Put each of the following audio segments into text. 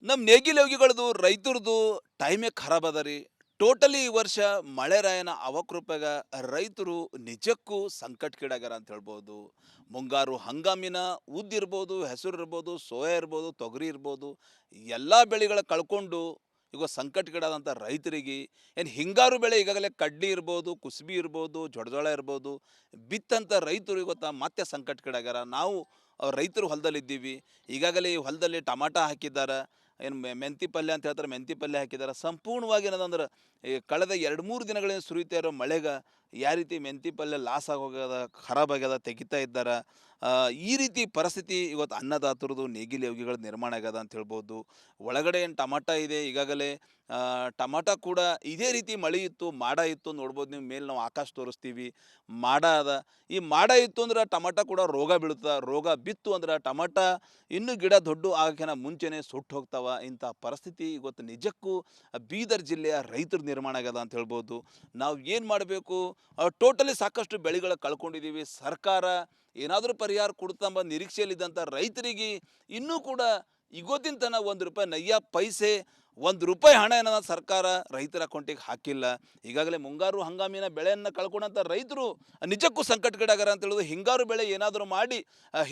ನಮ್ಮ ನೇಗಿಲ ಯೋಗಿಗಳದು ರೈತರದು ಟೈಮೇ ಖರಾಬ್ ಅದ ರೀ. ಟೋಟಲಿ ಈ ವರ್ಷ ಮಳೆರಾಯನ ಅವಕೃಪೆಗ ರೈತರು ನಿಜಕ್ಕೂ ಸಂಕಟಕ್ಕೀಡಾಗ್ಯಾರ ಅಂತ ಹೇಳ್ಬೋದು. ಮುಂಗಾರು ಹಂಗಾಮಿನ ಉದ್ದಿರ್ಬೋದು, ಹೆಸರು ಇರ್ಬೋದು, ಸೋಯಾ ಇರ್ಬೋದು, ತೊಗರಿ ಇರ್ಬೋದು, ಎಲ್ಲ ಬೆಳೆಗಳ ಕಳ್ಕೊಂಡು ಈಗ ಸಂಕಟಕ್ಕೀಡಾದಂಥ ರೈತರಿಗೆ ಏನು ಹಿಂಗಾರು ಬೆಳೆ ಈಗಾಗಲೇ ಕಡ್ಲಿ ಇರ್ಬೋದು, ಕುಸ್ಬಿ ಇರ್ಬೋದು, ಜೊಳಜೋಳ ಇರ್ಬೋದು, ಬಿತ್ತಂಥ ರೈತರು ಇವತ್ತು ಮತ್ತೆ ಸಂಕಟಕ್ಕೀಡಾಗ್ಯಾರ. ನಾವು ರೈತರು ಹೊಲದಲ್ಲಿದ್ದೀವಿ. ಈಗಾಗಲೇ ಈ ಹೊಲದಲ್ಲಿ ಟಮಾಟ ಹಾಕಿದ್ದಾರೆ, ಏನು ಮೆಂತಿ ಪಲ್ಯ ಅಂತ ಹೇಳ್ತಾರೆ, ಮೆಂತಿ ಪಲ್ಯ ಹಾಕಿದ್ದಾರೆ. ಸಂಪೂರ್ಣವಾಗಿ ಏನದಂದ್ರೆ ಈ ಕಳೆದ 2-3 ದಿನಗಳಿಂದ ಸುರಿತಾ ಇರೋ ಮಳೆಗೆ ಯಾವ ರೀತಿ ಮೆಂತಿ ಪಲ್ಯ ಲಾಸ್ ಆಗೋಗ್ಯದ, ಖರಾಬ್ ಆಗ್ಯದ, ತೆಗಿತಾ ಇದ್ದಾರೆ. ಈ ರೀತಿ ಪರಿಸ್ಥಿತಿ ಇವತ್ತು ಅನ್ನದಾತರದು ನೇಗಿಲ ಯೋಗಿಗಳ ನಿರ್ಮಾಣ ಆಗ್ಯದ ಅಂತ ಹೇಳ್ಬೋದು. ಒಳಗಡೆ ಏನು ಟಮಾಟ ಇದೆ ಈಗಾಗಲೇ, ಟಮಾಟ ಕೂಡ ಇದೇ ರೀತಿ ಮಳೆ ಇತ್ತು, ಮಾಡ ಇತ್ತು ನೋಡ್ಬೋದು. ನೀವು ಮೇಲೆ ನಾವು ಆಕಾಶ ತೋರಿಸ್ತೀವಿ, ಮಾಡ ಅದ. ಈ ಮಾಡ ಇತ್ತು ಅಂದ್ರೆ ಟಮಾಟ ಕೂಡ ರೋಗ ಬೀಳುತ್ತೆ, ರೋಗ ಬಿತ್ತು ಅಂದ್ರೆ ಟಮಾಟ ಇನ್ನೂ ಗಿಡ ದೊಡ್ಡ ಆಗಕ್ಕಿಂತ ಮುಂಚೆನೇ ಸುಟ್ಟು ಹೋಗ್ತಾವ. ಇಂಥ ಪರಿಸ್ಥಿತಿ ಇವತ್ತು ನಿಜಕ್ಕೂ ಬೀದರ್ ಜಿಲ್ಲೆಯ ರೈತರ ನಿರ್ಮಾಣ ಆಗ್ಯದ ಅಂತ ಹೇಳ್ಬೋದು. ನಾವು ಏನು ಮಾಡಬೇಕು, ಟೋಟಲಿ ಸಾಕಷ್ಟು ಬೆಳೆಗಳ ಕಳ್ಕೊಂಡಿದ್ದೀವಿ. ಸರ್ಕಾರ ಏನಾದರೂ ಪರಿಹಾರ ಕೊಡ್ತಂಬ ನಿರೀಕ್ಷೆಯಲ್ಲಿದ್ದಂಥ ರೈತರಿಗೆ ಇನ್ನೂ ಕೂಡ ಇವತ್ತಿನ ತನಕ ₹1 ನಯ್ಯ ಪೈಸೆ, ₹1 ಹಣ ಏನದ ಸರ್ಕಾರ ರೈತರ ಅಕೌಂಟಿಗೆ ಹಾಕಿಲ್ಲ. ಈಗಾಗಲೇ ಮುಂಗಾರು ಹಂಗಾಮಿನ ಬೆಳೆಯನ್ನು ಕಳ್ಕೊಂಡಂಥ ರೈತರು ನಿಜಕ್ಕೂ ಸಂಕಟಕ್ಕೀಡಾಗ್ಯಾರ ಅಂತ ಹೇಳೋದು. ಹಿಂಗಾರು ಬೆಳೆ ಏನಾದರೂ ಮಾಡಿ,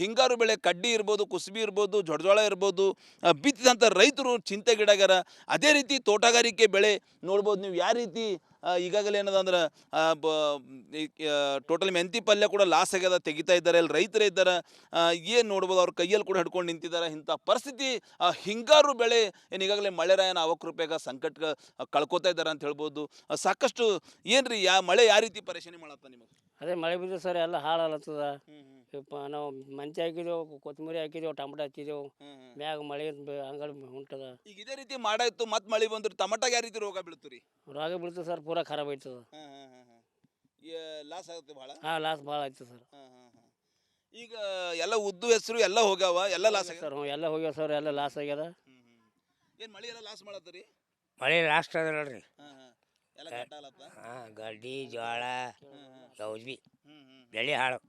ಹಿಂಗಾರು ಬೆಳೆ ಕಡ್ಡಿ ಇರ್ಬೋದು, ಕುಸ್ಬಿ ಇರ್ಬೋದು, ಜೊಳಜೋಳ ಇರ್ಬೋದು, ಬಿತ್ತಿದಂಥ ರೈತರು ಚಿಂತೆಗೀಡಾಗ್ಯಾರ. ಅದೇ ರೀತಿ ತೋಟಗಾರಿಕೆ ಬೆಳೆ ನೋಡ್ಬೋದು ನೀವು ಯಾವ ರೀತಿ ಈಗಾಗಲೇ ಏನದ ಅಂದ್ರೆ ಟೋಟಲ್ ಮೆಂತಿ ಪಲ್ಯ ಕೂಡ ಲಾಸ್ ಆಗ್ಯದ, ತೆಗಿತಾ ಇದ್ದಾರೆ. ಅಲ್ಲಿ ರೈತರೇ ಇದ್ದಾರೆ, ಏನು ನೋಡ್ಬೋದು, ಅವ್ರ ಕೈಯಲ್ಲಿ ಕೂಡ ಹಿಡ್ಕೊಂಡು ನಿಂತಿದ್ದಾರೆ. ಇಂಥ ಪರಿಸ್ಥಿತಿ ಹಿಂಗಾರು ಬೆಳೆ ಏನು ಈಗಾಗಲೇ ಮಳೆರಾಯನ ಅವಕೃಪೆಗ ಸಂಕಟ ಕಳ್ಕೊತಾ ಇದ್ದಾರೆ ಅಂತ ಹೇಳ್ಬೋದು. ಸಾಕಷ್ಟು ಏನು ರೀ ಮಳೆ ಯಾವ ರೀತಿ ಪರೇಶಾನಿ ಮಾಡತ್ತ ನಿಮಗೆ? ಅದೇ ಮಳೆ ಬಿದ್ದು ಸರ್ ಎಲ್ಲ ಹಾಳಾಗ್ಲತ್ತದ. ನಾವು ಮಂಚಿ ಹಾಕಿದೆವು, ಕೊತ್ತಂಬರಿ ಹಾಕಿದೆವು, ಟಮಾಟ ಹಚ್ಚಿದೆವು, ಮ್ಯಾಗ ಮಳೆ ಹಂಗ ಹೊಂಟದ. ಈಗ ಇದೇ ರೀತಿ ಮಾಡಾಯ್ತು, ಮತ್ತೆ ಮಳೆ ಬಂದ್ರೆ ಟಮಾಟಾಗ ಯಾವ ರೀತಿ ರೋಗ ಬೀಳ್ತು ರೀ? ರೋಗ ಬೀಳ್ತದೆ ಸರ್, ಪೂರಾ ಖರಾಬ್ ಆಯ್ತದ. ಲಾಸ್ ಆಗುತ್ತೆ ಭಾಳ. ಲಾಸ್ ಭಾಳ ಆಯ್ತು ಸರ್. ಈಗ ಎಲ್ಲ ಉದ್ದು ಹೆಸರು ಎಲ್ಲ ಹೋಗ್ಯಾವ, ಎಲ್ಲ ಲಾಸ್ ಆಗ್ಯಾವ ಸರ್. ಎಲ್ಲ ಹೋಗ್ಯಾವ ಸರ್, ಎಲ್ಲ ಲಾಸ್ ಆಗ್ಯದ. ಏನು ಮಳೆ ಎಲ್ಲ ಲಾಸ್ ಮಾಡತ್ತೀರಿ? ಮಳೆ ಲಾಸ್ಟ್ ಅದ ನೋಡ್ರಿ. ಎಲ್ಲ ಕಟ್ಟಾಲತ್ತ. ಗಡ್ಡಿ ಜೋಳ ಗೌಜಿ ಬೆಳೆ ಹಾಳು.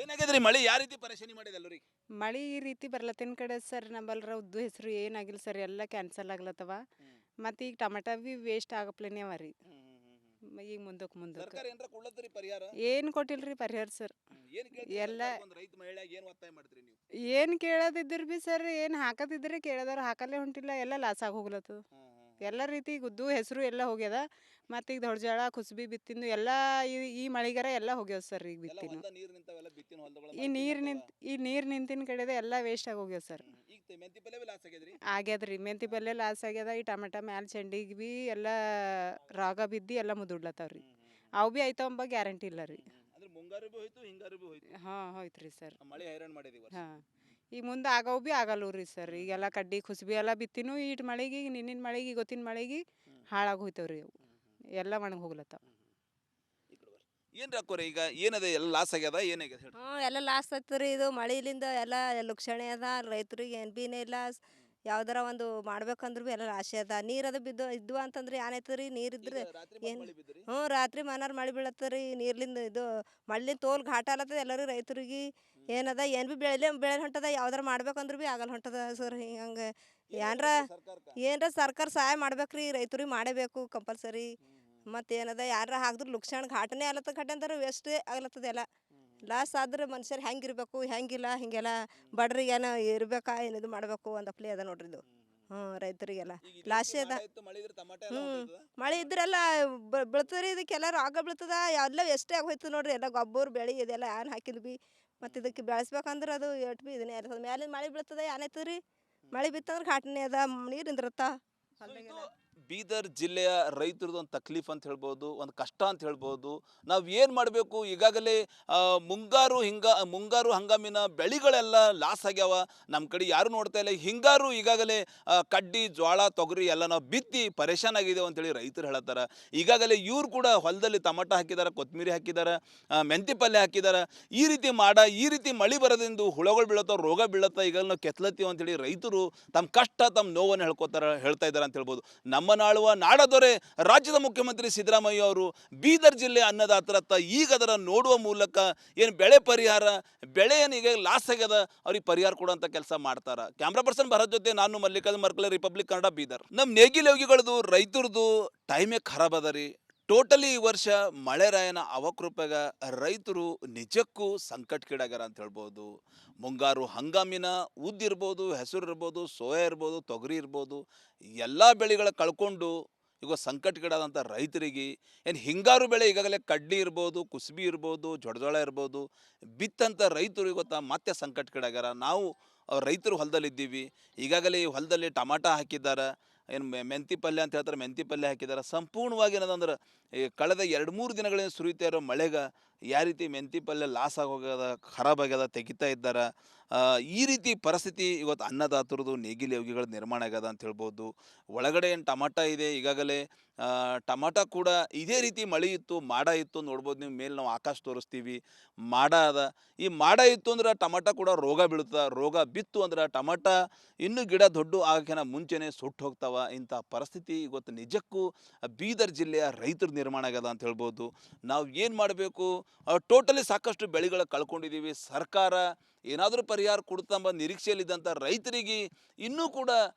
ಏನಾಗ್ಯದ್ರಿ ಮಳೆ ಯಾವ ರೀತಿ ಪರೇಶಾನಿ ಮಾಡಿದೆ ಎಲ್ಲರಿಗೆ? ಮಳೆ ಈ ರೀತಿ ಬರ್ಲತ್ತಿನ ಕಡೆ ಸರ್, ನಮ್ಮಲ್ರ ಉದ್ದು ಹೆಸರು ಏನಾಗಿಲ್ಲ ಸರ್, ಎಲ್ಲ ಕ್ಯಾನ್ಸಲ್ ಆಗ್ಲತ್ತವ. ಮತ್ತು ಈಗ ಟಮಾಟ ಭೀ ವೇಸ್ಟ್ ಆಗಪ್ಲೇನೆ ಅವ ರೀ. ಈಗ ಮುಂದಕ್ಕೆ ಸರ್ಕಾರ ಏನಾರ ಕೊಡ್ಲತ್ತರಿ ಪರಿಹಾರ? ಏನು ಕೊಟ್ಟಿಲ್ರಿ ಪರಿಹಾರ ಸರ್. ಎಲ್ಲ ರೈತ ಮಹಿಳೆಯಾಗಿ ಏನು ಒತ್ತಾಯ ಮಾಡ್ತೀರಿ ನೀವು? ಏನು ಕೇಳೋದಿದ್ರು ಭೀ ಸರ್, ಏನು ಹಾಕದಿದ್ರೆ ಕೇಳಿದವ್ರು ಹಾಕಲ್ಲೇ ಹೊಂಟಿಲ್ಲ, ಎಲ್ಲ ಲಾಸ್ ಆಗಿ ಹೋಗ್ಲತ್ತದ. ಎಲ್ಲ ರೀತಿ ಉದ್ದು ಹೆಸರು ಎಲ್ಲ ಹೋಗ್ಯದ. ಮತ್ತು ಈಗ ದೊಡ್ಡಜಾಳ ಕುಸ್ಬಿ ಬಿತ್ತಿಂದು ಎಲ್ಲ ಈ ಮಳೆಗಾರ ಎಲ್ಲ ಹೋಗ್ಯಾವ ಸರ್. ಈಗ ಬಿತ್ತಿನ ಈ ನೀರು ನಿಂತಿನ ಕಡೆದ ಎಲ್ಲ ವೇಸ್ಟ್ ಆಗಿ ಹೋಗ್ಯಾವ ಸರ್. ಆಗ್ಯದ್ರಿ, ಮೆಂತಿ ಪಲ್ಯ ಲಾಸ್ ಆಗ್ಯದ. ಈ ಟಮಾಟ ಮ್ಯಾಲ ಚೆಂಡಿಗೆ ಭೀ ಎಲ್ಲ ರೋಗ ಬಿದ್ದು ಎಲ್ಲ ಮುದುಡ್ಲತ್ತಾವ್ರಿ. ಅವು ಭೀ ಆಯ್ತಾವಂಬ ಗ್ಯಾರಂಟಿ ಇಲ್ಲ ರೀ. ಹಾಂ ಹೋಯ್ತು ರೀ ಸರ್. ಹಾಂ, ಈಗ ಮುಂದೆ ಆಗವು ಭೀ ಆಗಲ್ಲವು ರೀ ಸರ್. ಈಗೆಲ್ಲ ಕಡ್ಡಿ ಕುಸ್ಬಿ ಎಲ್ಲ ಬಿತ್ತಿನೂ ಈಟ್ ಮಳೆಗೆ, ಈಗ ನಿನ್ನಿನ ಮಳೆಗೆ, ಗೊತ್ತಿನ ಮಳೆಗೆ ಹಾಳಾಗಿ ಹೋಯ್ತವ್ರಿ. ಅವು ಎಲ್ಲ ಒಣಗಿ ಹೋಗ್ಲತ್ತಾವ. ಏನು ಹಾಕೋರಿ ಈಗ ಏನದ ಎಲ್ಲ ಲಾಸ್ ಆಗ್ಯದ, ಏನಾಗ್ಯದ ಹೇಳಿ? ಎಲ್ಲ ಲಾಸ್ ಆಗ್ತದೆ ರೀ. ಇದು ಮಳೆಲಿಂದ ಎಲ್ಲ ಲುಕ್ಷಣೆ ಅದ. ರೈತರಿಗೆ ಏನು ಭೀನೇ ಇಲ್ಲ. ಯಾವ್ದಾರ ಒಂದು ಮಾಡ್ಬೇಕಂದ್ರೆ ಭೀ ಎಲ್ಲ ಲಾಸೆ ಅದ. ನೀರದ ಬಿದ್ದು ಇದ್ವು ಅಂತಂದ್ರೆ ಏನಾಯ್ತದ ರೀ, ನೀರಿದ್ರೆ ಏನು. ರಾತ್ರಿ ಮನಾರ್ ಮಳೆ ಬೀಳತ್ತದ ರೀ. ನೀರ್ಲಿಂದ ಇದು ಮಳ್ಳಿಂದ ತೋಲ್ ಘಾಟ ಆಲತ್ತದ ಎಲ್ಲರೂ ರೈತರಿಗೆ. ಏನದ ಏನು ಭೀ ಬೆಳೆ ಹೊಂಟದ, ಯಾವ್ದಾರ ಮಾಡ್ಬೇಕಂದ್ರೆ ಭೀ ಆಗಲ್ಲ ಹೊಂಟದ ಸರ್. ಹಿಂಗೆ ಏನರ ಸರ್ಕಾರ ಸಹಾಯ ಮಾಡ್ಬೇಕ್ರಿ, ರೈತರಿಗೆ ಮಾಡಬೇಕು ಕಂಪಲ್ಸರಿ. ಮತ್ತು ಏನದ ಯಾರ ಹಾಕಿದ್ರು ಲುಕ್ಷಣ ಘಾಟನೆ ಆಲತ್ತ, ಘಾಟೆ ಅಂದ್ರೆ ವೇಸ್ಟೇ ಆಗ್ಲತ್ತದ. ಎಲ್ಲ ಲಾಸ್ ಆದ್ರೆ ಮನುಷ್ಯರು ಹೆಂಗಿರ್ಬೇಕು, ಹೆಂಗಿಲ್ಲ, ಹಿಂಗೆಲ್ಲ ಬಡ್ರಿಗೆ ಏನೋ ಇರ್ಬೇಕಾ, ಏನು ಇದು ಮಾಡಬೇಕು ಒಂದು ಪ್ಲೇ ಅದ ನೋಡ್ರಿ ಇದು. ರೈತರಿಗೆಲ್ಲ ಲಾಸೇ ಅದ. ಮಳೆ ಇದ್ರೆಲ್ಲ ಬೀಳ್ತದೆ ರೀ. ಇದಕ್ಕೆಲ್ಲ ರೋಗ ಬೀಳ್ತದ, ಎಲ್ಲ ಎಷ್ಟೇ ಆಗೋಯ್ತದ ನೋಡ್ರಿ. ಎಲ್ಲ ಗೊಬ್ಬರ ಬೆಳೆ ಇದೆಲ್ಲ ಏನು ಹಾಕಿದ್ ಭೀ ಮತ್ತು ಇದಕ್ಕೆ ಬೆಳೆಸ್ಬೇಕಂದ್ರೆ ಅದು ಎಟ್ ಭೀ ಇದನ್ನೇ ಇರ್ತದೆ. ಮ್ಯಾಲಿಂದ ಮಳೆ ಬೀಳ್ತದೆ, ಏನಾಯ್ತದ ರೀ, ಮಳೆ ಬಿತ್ತಂದ್ರೆ ಘಾಟನೆ ಅದ, ನೀರು ನಿಂದಿರತ್ತ. ಬೀದರ್ ಜಿಲ್ಲೆಯ ರೈತರದ್ದು ಒಂದು ತಕ್ಲೀಫ್ ಅಂತ ಹೇಳ್ಬೋದು, ಒಂದು ಕಷ್ಟ ಅಂತ ಹೇಳ್ಬೋದು. ನಾವು ಏನು ಮಾಡಬೇಕು, ಈಗಾಗಲೇ ಮುಂಗಾರು ಹಂಗಾಮಿನ ಬೆಳೆಗಳೆಲ್ಲ ಲಾಸ್ ಆಗ್ಯಾವ. ನಮ್ಮ ಕಡೆ ಯಾರು ನೋಡ್ತಾ ಇಲ್ಲ. ಹಿಂಗಾರು ಈಗಾಗಲೇ ಕಡ್ಡಿ ಜೋಳ ತೊಗರಿ ಎಲ್ಲ ನಾವು ಬಿತ್ತಿ ಪರೇಶಾನ್ ಆಗಿದ್ದೇವೆ ಅಂತೇಳಿ ರೈತರು ಹೇಳತ್ತಾರೆ. ಈಗಾಗಲೇ ಇವ್ರು ಕೂಡ ಹೊಲದಲ್ಲಿ ಟಮಾಟ ಹಾಕಿದ್ದಾರೆ, ಕೊತ್ತಂಬರಿ ಹಾಕಿದ್ದಾರೆ, ಮೆಂತಿ ಪಲ್ಯ ಹಾಕಿದ್ದಾರೆ. ಈ ರೀತಿ ಮಳೆ ಬರೋದ್ರಿಂದ ಹುಳಗಳು ಬೀಳತ್ತಾವ, ರೋಗ ಬೀಳತ್ತ. ಈಗಲೇ ನಾವು ಕೆತ್ಲತ್ತೀವಿ ಅಂತೇಳಿ ರೈತರು ತಮ್ಮ ಕಷ್ಟ, ತಮ್ಮ ನೋವನ್ನು ಹೇಳ್ತಾ ಇದ್ದಾರೆ ಅಂತ ಹೇಳ್ಬೋದು. ನಮ್ಮ ಆಳುವ ನಾಡದೊರೆ ರಾಜ್ಯದ ಮುಖ್ಯಮಂತ್ರಿ ಸಿದ್ದರಾಮಯ್ಯ ಅವರು ಬೀದರ್ ಜಿಲ್ಲೆ ಅನ್ನದಾತರತ್ತ ಈಗ ಅದರ ನೋಡುವ ಮೂಲಕ ಏನು ಬೆಳೆ ಪರಿಹಾರ ಬೆಳೆ ಏನಿಗೆ ಲಾಸ್ ಆಗ್ಯದ ಅವ್ರಿಗೆ ಪರಿಹಾರ ಕೊಡುವಂಥ ಕೆಲಸ ಮಾಡ್ತಾರ. ಕ್ಯಾಮ್ರಾ ಪರ್ಸನ್ ಭರತ್ ಜೊತೆ ನಾನು ಮಲ್ಲಿಕಾರ್ಜುನ್ ಮರ್ಕಲೆ, ರಿಪಬ್ಲಿಕ್ ಕನ್ನಡ, ಬೀದರ್. ನಮ್ಮ ನೇಗಿಲ ಯೋಗಿಗಳದು ರೈತರದು ಟೈಮೇ ಖರಾಬ್ ಅದ ರೀ. ಟೋಟಲಿ ಈ ವರ್ಷ ಮಳೆರಾಯನ ಅವಕೃಪೆಗ ರೈತರು ನಿಜಕ್ಕೂ ಸಂಕಟಕ್ಕೀಡಾಗ್ಯಾರ ಅಂತ ಹೇಳ್ಬೋದು. ಮುಂಗಾರು ಹಂಗಾಮಿನ ಉದ್ದಿರ್ಬೋದು, ಹೆಸರು ಇರ್ಬೋದು, ಸೋಯಾ ಇರ್ಬೋದು, ತೊಗರಿ ಇರ್ಬೋದು, ಎಲ್ಲ ಬೆಳೆಗಳ ಕಳ್ಕೊಂಡು ಈಗ ಸಂಕಟಕ್ಕೀಡಾದಂಥ ರೈತರಿಗೆ ಏನು ಹಿಂಗಾರು ಬೆಳೆ ಈಗಾಗಲೇ ಕಡ್ಲಿ ಇರ್ಬೋದು, ಕುಸ್ಬಿ ಇರ್ಬೋದು, ಜೊಳಜೋಳ ಇರ್ಬೋದು ಬಿತ್ತಂಥ ರೈತರು ಇವತ್ತು ಮತ್ತೆ ಸಂಕಟಕ್ಕೀಡಾಗ್ಯಾರ. ನಾವು ರೈತರು ಹೊಲದಲ್ಲಿದ್ದೀವಿ. ಈಗಾಗಲೇ ಈ ಹೊಲದಲ್ಲಿ ಟಮಾಟ ಹಾಕಿದ್ದಾರೆ, ಏನು ಮೆಂತಿ ಪಲ್ಯ ಅಂತ ಹೇಳ್ತಾರೆ, ಮೆಂತಿ ಪಲ್ಯ ಹಾಕಿದ್ದಾರೆ. ಸಂಪೂರ್ಣವಾಗಿ ಏನದಂದ್ರೆ ಈ ಕಳೆದ 2-3 ದಿನಗಳಿಂದ ಸುರಿತಾ ಇರೋ ಮಳೆಗೆ ಯಾವ ರೀತಿ ಮೆಂತಿ ಪಲ್ಯ ಲಾಸ್ ಆಗೋಗ್ಯದ, ಖರಾಬ್ ಆಗ್ಯದ, ತೆಗಿತಾ ಇದ್ದಾರೆ. ಈ ರೀತಿ ಪರಿಸ್ಥಿತಿ ಇವತ್ತು ಅನ್ನದಾತರದು ನೇಗಿಲ ಯೋಗಿಗಳ ನಿರ್ಮಾಣ ಆಗ್ಯದ ಅಂತ ಹೇಳ್ಬೋದು. ಒಳಗಡೆ ಏನು ಟಮಾಟ ಇದೆ ಈಗಾಗಲೇ, ಟಮಾಟ ಕೂಡ ಇದೇ ರೀತಿ ಮಳೆ ಇತ್ತು, ಮಾಡ ಇತ್ತು ನೋಡ್ಬೋದು ನೀವು. ಮೇಲೆ ನಾವು ಆಕಾಶ ತೋರಿಸ್ತೀವಿ, ಮಾಡ ಅದ. ಈ ಮಾಡ ಇತ್ತು ಅಂದ್ರೆ ಟಮಾಟ ಕೂಡ ರೋಗ ಬೀಳ್ತದೆ. ರೋಗ ಬಿತ್ತು ಅಂದ್ರೆ ಟಮಾಟ ಇನ್ನೂ ಗಿಡ ದೊಡ್ಡ ಆಗಕ್ಕಿಂತ ಮುಂಚೆನೇ ಸುಟ್ಟು ಹೋಗ್ತಾವ. ಇಂಥ ಪರಿಸ್ಥಿತಿ ಇವತ್ತು ನಿಜಕ್ಕೂ ಬೀದರ್ ಜಿಲ್ಲೆಯ ರೈತರ ನಿರ್ಮಾಣ ಆಗ್ಯದ ಅಂತ ಹೇಳ್ಬೋದು. ನಾವು ಏನು ಮಾಡಬೇಕು, ಟೋಟಲಿ ಸಾಕಷ್ಟು ಬೆಳೆಗಳ ಕಳ್ಕೊಂಡಿದ್ದೀವಿ. ಸರ್ಕಾರ ಏನಾದರೂ ಪರಿಹಾರ ಕೊಡ್ತಂಬ ನಿರೀಕ್ಷೆಯಲ್ಲಿದ್ದಂಥ ರೈತರಿಗೆ ಇನ್ನೂ ಕೂಡ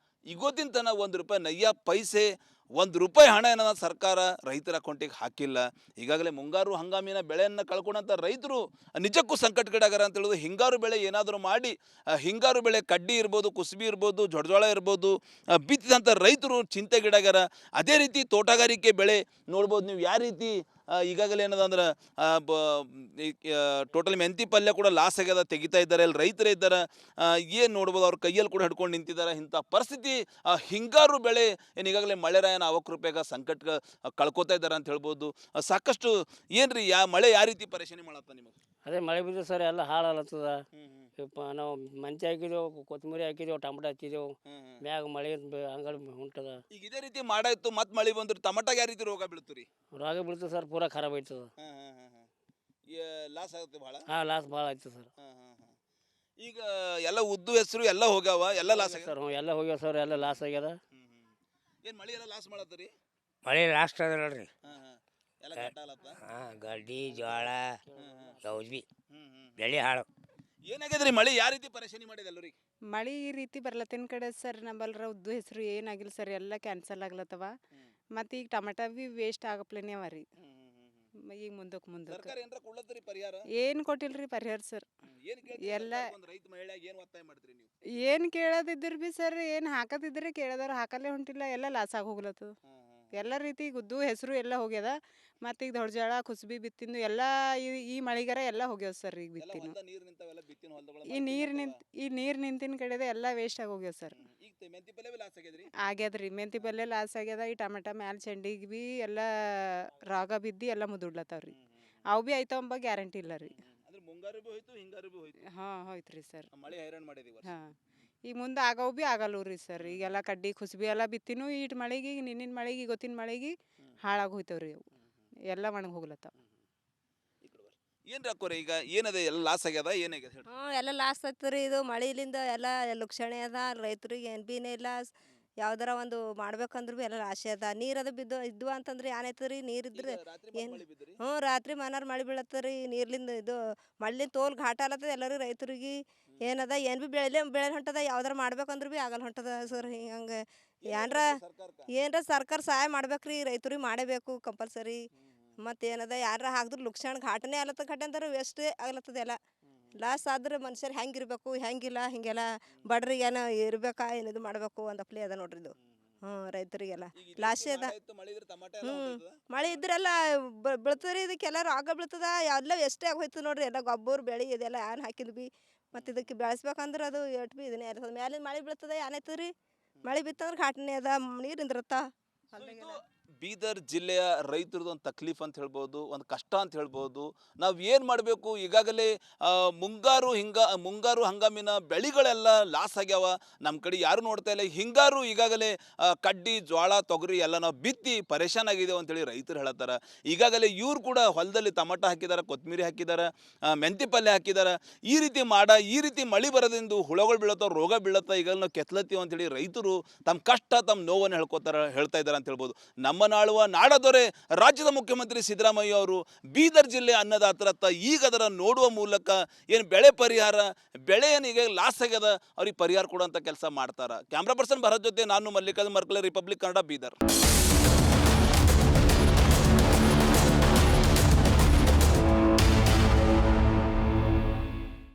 ಇವತ್ತಿನ ತನಕ ₹1 ನಯ್ಯ ಪೈಸೆ, ₹1 ಹಣ ಏನೋ ಸರ್ಕಾರ ರೈತರ ಅಕೌಂಟಿಗೆ ಹಾಕಿಲ್ಲ. ಈಗಾಗಲೇ ಮುಂಗಾರು ಹಂಗಾಮಿನ ಬೆಳೆಯನ್ನು ಕಳ್ಕೊಂಡಂಥ ರೈತರು ನಿಜಕ್ಕೂ ಸಂಕಟಕ್ಕೀಡಾಗ್ಯಾರ ಅಂತ ಹೇಳೋದು. ಹಿಂಗಾರು ಬೆಳೆ ಏನಾದರೂ ಮಾಡಿ, ಹಿಂಗಾರು ಬೆಳೆ ಕಡ್ಡಿ ಇರ್ಬೋದು, ಕುಸ್ಬಿ ಇರ್ಬೋದು, ಜೊಳಜೋಳ ಇರ್ಬೋದು ಬಿತ್ತಿದಂಥ ರೈತರು ಚಿಂತೆಗೀಡಾಗ್ಯಾರ. ಅದೇ ರೀತಿ ತೋಟಗಾರಿಕೆ ಬೆಳೆ ನೋಡ್ಬೋದು ನೀವು ಯಾವ ರೀತಿ ಈಗಾಗಲೇ ಏನದಂದ್ರೆ ಟೋಟಲ್ ಮೆಂತಿ ಪಲ್ಯ ಕೂಡ ಲಾಸ್ ಆಗ್ಯದ, ತೆಗಿತಾ ಇದ್ದಾರೆ. ಅಲ್ಲಿ ರೈತರೇ ಇದ್ದಾರೆ, ಏನು ನೋಡ್ಬೋದು ಅವ್ರ ಕೈಯಲ್ಲಿ ಕೂಡ ಹಿಡ್ಕೊಂಡು ನಿಂತಿದ್ದಾರೆ. ಇಂಥ ಪರಿಸ್ಥಿತಿ ಹಿಂಗಾರು ಬೆಳೆ ಏನು ಈಗಾಗಲೇ ಮಳೆರಾಯನ ಅವಕೃಪೆಗ ಸಂಕಟ ಕಳ್ಕೊತಾ ಇದ್ದಾರೆ ಅಂತ ಹೇಳ್ಬೋದು. ಸಾಕಷ್ಟು ಏನ್ರಿ ಮಳೆ ಯಾವ ರೀತಿ ಪರೇಶಾನಿ ಮಾಡತ್ತ ನಿಮಗೆ? ಅದೇ ಮಳೆ ಬಿದ್ದು ಸರ್ ಎಲ್ಲ ಹಾಳಾಗ್ಲತ್ತದ. ನಾವು ಮಂಚಿ ಹಾಕಿದೆವು, ಕೊತ್ತಂಬರಿ ಹಾಕಿದೆವು, ಟಮಾಟ ಹಚ್ಚಿದೆವು, ಮ್ಯಾಗ ಮಳೆ ಹಂಗಲ್ ಹೊಂಟದ. ಈಗ ಇದೇ ರೀತಿ ಮಾಡ ಇತ್ತು, ಮತ್ತೆ ಮಳೆ ಬಂದ್ರೆ ಟಮಾಟಾಗ ಯಾವ ರೀತಿ ರೋಗ ಬೀಳ್ತು ರೀ? ರೋಗ ಬೀಳ್ತದೆ ಸರ್, ಪೂರಾ ಖರಾಬ್ ಆಯ್ತದ. ಲಾಸ್ ಆಗುತ್ತೆ ಭಾಳ. ಲಾಸ್ ಭಾಳ ಆಯ್ತು ಸರ್. ಈಗ ಎಲ್ಲ ಉದ್ದು ಹೆಸರು ಎಲ್ಲ ಹೋಗ್ಯಾವ, ಎಲ್ಲ ಲಾಸ್ ಆಗ್ಯಾವ ಸರ್. ಎಲ್ಲ ಹೋಗ್ಯಾವ ಸರ್, ಎಲ್ಲ ಲಾಸ್ ಆಗ್ಯದ. ಏನು ಮಳೆ ಎಲ್ಲ ಲಾಸ್ ಮಾಡತ್ತರಿ? ಮಳೆ ಲಾಸ್ಟ್ ಅದ ನೋಡ್ರಿ. ಎಲ್ಲ ಕಟ್ಟಾಲತ್ತ. ಗಡ್ಡಿ ಜೋಳ ಸೌಜ್ಬಿ ಬೆಳೆ ಹಾಳು. ಏನಾಗ್ಯದ್ರಿ ಮಳೆ ಯಾವ ರೀತಿ ಪರೇಶಾನಿ ಮಾಡಿದೆ ಎಲ್ಲರಿಗೆ? ಮಳೆ ಈ ರೀತಿ ಬರ್ಲತ್ತಿನ ಕಡೆ ಸರ್ ನಮ್ಮಲ್ರ ಉದ್ದು ಹೆಸರು ಏನಾಗಿಲ್ಲ ಸರ್, ಎಲ್ಲ ಕ್ಯಾನ್ಸಲ್ ಆಗ್ಲತ್ತವ. ಮತ್ತು ಈಗ ಟಮಾಟ ಭೀ ವೇಸ್ಟ್ ಆಗಪ್ಲೇನೆ ಅವ ರೀ. ಈಗ ಮುಂದಕ್ಕೆ ಸರ್ಕಾರ ಏನಾರ ಕೊಡ್ಲತ್ತರಿ ಪರಿಹಾರ? ಏನು ಕೊಟ್ಟಿಲ್ರಿ ಪರಿಹಾರ ಸರ್. ಎಲ್ಲ ರೈತ ಮಹಿಳೆಯಾಗಿ ಏನು ಒತ್ತಾಯ ಮಾಡ್ತೀರಿ ನೀವು? ಏನು ಕೇಳೋದಿದ್ರು ಭೀ ಸರ್, ಏನು ಹಾಕದಿದ್ರೆ ಕೇಳೋದವ್ರು ಹಾಕಲ್ಲೇ ಹೊಂಟಿಲ್ಲ, ಎಲ್ಲ ಲಾಸ್ ಆಗಿ ಹೋಗ್ಲತ್ತದ. ಎಲ್ಲ ರೀತಿ ಉದ್ದು ಹೆಸರು ಎಲ್ಲ ಹೋಗ್ಯದ. ಮತ್ತು ಈಗ ದೊಡ್ಡಜಾಳ ಕುಸ್ಬಿ ಬಿತ್ತಿಂದು ಎಲ್ಲ ಈ ಮಳೆಗಾರ ಎಲ್ಲ ಹೋಗ್ಯಾವ ಸರ್. ಈಗ ಬಿತ್ತಿನ ಈ ನೀರು ನಿಂತಿನ ಕಡೆದ ಎಲ್ಲ ವೇಸ್ಟ್ ಆಗಿ ಹೋಗ್ಯಾವ ಸರ್. ಆಗ್ಯದ್ರಿ, ಮೆಂತಿ ಪಲ್ಯ ಲಾಸ್ ಆಗ್ಯದ. ಈ ಟಮಾಟ ಮ್ಯಾಲ ಚೆಂಡಿಗೆ ಭೀ ಎಲ್ಲ ರೋಗ ಬಿದ್ದು ಎಲ್ಲ ಮುದುಡ್ಲತ್ತಾವ್ರಿ. ಅವು ಭೀ ಆಯ್ತಾವಂಬ ಗ್ಯಾರಂಟಿ ಇಲ್ಲ ರೀ. ಹಾಂ ಹೋಯ್ತು ರೀ ಸರ್. ಹಾಂ ಈಗ ಮುಂದೆ ಆಗವು ಭೀ ಆಗಲ್ಲವು ರೀ ಸರ್. ಈಗೆಲ್ಲ ಕಡ್ಡಿ ಕುಸ್ಬಿ ಎಲ್ಲ ಬಿತ್ತಿನೂ ಈಟ್ ಮಳೆಗೆ, ಈಗ ನಿನ್ನಿನ ಮಳೆಗೆ, ಇವತ್ತಿನ ಮಳೆಗೆ ಹಾಳಾಗಿ ಹೋಯ್ತವ್ರಿ. ಅವು ಎಲ್ಲ ಒಣಗಿ ಹೋಗ್ಲತ್ತಾವ. ಏನ್ರಿ ಅಕ್ಕೋರಿ ಈಗ ಏನದ ಎಲ್ಲ ಲಾಸ್ ಆಗ್ಯದ, ಏನಾಗ್ಯದ? ಎಲ್ಲ ಲಾಸ್ ಆಗ್ತದ್ರಿ. ಇದು ಮಳೆಲಿಂದ ಎಲ್ಲ ಲುಕ್ಷಣೆ ಅದ. ರೈತರಿಗೆ ಏನು ಭೀನೇ ಇಲ್ಲ. ಯಾವ್ದಾರ ಒಂದು ಮಾಡ್ಬೇಕಂದ್ರೂ ಭೀ ಎಲ್ಲ ಲಾಸೆ ಅದ. ನೀರದ ಬಿದ್ದು ಇದ್ವು ಅಂತಂದ್ರೆ ಏನಾಯ್ತದ್ರಿ, ನೀರಿದ್ರೆ ಏನು ರಾತ್ರಿ ಮನಾರ್ ಮಳೆ ಬೀಳತ್ತರಿ. ನೀರ್ಲಿಂದ ಇದು ಮಳ್ಳಿಂದ ತೋಲ್ ಘಾಟ ಆಲತ್ತದ ಎಲ್ಲರಿಗೂ. ರೈತರಿಗೆ ಏನದ ಏನು ಭೀ ಬೆಳೆ ಹೊಂಟದ, ಯಾವ್ದಾರ ಮಾಡ್ಬೇಕಂದ್ರೂ ಭೀ ಆಗಲ್ಲ ಹೊಂಟದ ಸರ್. ಹಿಂಗೆ ಏನರ ಸರ್ಕಾರ ಸಹಾಯ ಮಾಡ್ಬೇಕ್ರಿ, ರೈತರಿಗೆ ಮಾಡಬೇಕು ಕಂಪಲ್ಸರಿ. ಮತ್ತು ಏನದ ಯಾರ ಹಾಕಿದ್ರು ಲುಕ್ಷಣ ಘಾಟನೆ ಆಗ್ಲತ್ತದ. ಘಾಟೆ ಅಂದ್ರೆ ವೇಸ್ಟೇ ಆಗ್ಲತ್ತದ. ಎಲ್ಲ ಲಾಸ್ ಆದ್ರೆ ಮನುಷ್ಯರು ಹೆಂಗಿರ್ಬೇಕು, ಹೆಂಗಿಲ್ಲ, ಹಿಂಗೆಲ್ಲ ಬಡ್ರಿಗೆ ಏನೋ ಇರ್ಬೇಕಾ, ಏನಿದು ಮಾಡಬೇಕು ಒಂದು ಅಪ್ಲಿ ಅದ ನೋಡ್ರಿ ಇದು. ರೈತರಿಗೆಲ್ಲ ಲಾಸೇ ಅದ. ಮಳೆ ಇದ್ರೆಲ್ಲ ಬೀಳ್ತದ್ರಿ. ಇದಕ್ಕೆಲ್ಲ ರೋಗ ಬೀಳ್ತದ, ಎಲ್ಲ ವೇಸ್ಟೇ ಆಗಿ ಹೋಯ್ತದ ನೋಡ್ರಿ. ಎಲ್ಲ ಗೊಬ್ಬರ ಬೆಳೆ ಇದೆಲ್ಲ ಏನು ಹಾಕಿದ್ ಭೀ. ಮತ್ತು ಇದಕ್ಕೆ ಬೆಳೆಸ್ಬೇಕಂದ್ರೆ ಅದು ಎಟ್ ಭೀ ಇದನ್ನೇ ಇರ್ತದೆ. ಮ್ಯಾಲಿಂದ ಮಳೆ ಬೀಳ್ತದ, ಏನಾಯ್ತದ ರೀ, ಮಳೆ ಬಿತ್ತಂದ್ರೆ ಘಾಟನೆ ಅದ, ನೀರು ನಿಂದಿರತ್ತ. ಬೀದರ್ ಜಿಲ್ಲೆಯ ರೈತರದ್ದು ಒಂದು ತಕ್ಲೀಫ್ ಅಂತ ಹೇಳ್ಬೋದು, ಒಂದು ಕಷ್ಟ ಅಂತ ಹೇಳ್ಬೋದು. ನಾವು ಏನು ಮಾಡಬೇಕು, ಈಗಾಗಲೇ ಮುಂಗಾರು ಹಂಗಾಮಿನ ಬೆಳೆಗಳೆಲ್ಲ ಲಾಸ್ ಆಗ್ಯಾವ. ನಮ್ಮ ಕಡೆ ಯಾರು ನೋಡ್ತಾ ಇಲ್ಲ. ಹಿಂಗಾರು ಈಗಾಗಲೇ ಕಡ್ಡಿ ಜೋಳ ತೊಗರಿ ಎಲ್ಲ ನಾವು ಬಿತ್ತಿ ಪರೇಶಾನ್ ಆಗಿದ್ದೇವೆ ಅಂತೇಳಿ ರೈತರು ಹೇಳತ್ತಾರ. ಈಗಾಗಲೇ ಇವ್ರು ಕೂಡ ಹೊಲದಲ್ಲಿ ಟಮಾಟ ಹಾಕಿದ್ದಾರೆ, ಕೊತ್ತಂಬರಿ ಹಾಕಿದ್ದಾರೆ, ಮೆಂತಿ ಪಲ್ಯ ಹಾಕಿದ್ದಾರೆ. ಈ ರೀತಿ ಮಳೆ ಬರೋದ್ರಿಂದ ಹುಳಗಳು ಬೀಳತ್ತಾವ, ರೋಗ ಬೀಳತ್ತ, ಈಗ ನಾವು ಕೆತ್ಲತ್ತೀವಿ ಅಂತೇಳಿ ರೈತರು ತಮ್ಮ ಕಷ್ಟ ತಮ್ಮ ನೋವನ್ನು ಹೇಳ್ತಾ ಇದ್ದಾರೆ ಅಂತ ಹೇಳ್ಬೋದು. ನಮ್ಮ ನಾಳುವ ನಾಡದೊರೆ ರಾಜ್ಯದ ಮುಖ್ಯಮಂತ್ರಿ ಸಿದ್ದರಾಮಯ್ಯ ಅವರು ಬೀದರ್ ಜಿಲ್ಲೆ ಅನ್ನದಾತರತ್ತ ಈಗ ಅದರ ನೋಡುವ ಮೂಲಕ ಏನು ಬೆಳೆ ಏನು ಈಗ ಲಾಸ್ ಆಗ್ಯದ ಅವ್ರಿಗೆ ಪರಿಹಾರ ಕೊಡುವಂಥ ಕೆಲಸ ಮಾಡ್ತಾರೆ. ಕ್ಯಾಮ್ರಾ ಪರ್ಸನ್ ಭರತ್ ಜೊತೆ ನಾನು ಮಲ್ಲಿಕಾರ್ಜುನ್ ಮರ್ಕಲೆ, ರಿಪಬ್ಲಿಕ್ ಕನ್ನಡ, ಬೀದರ್.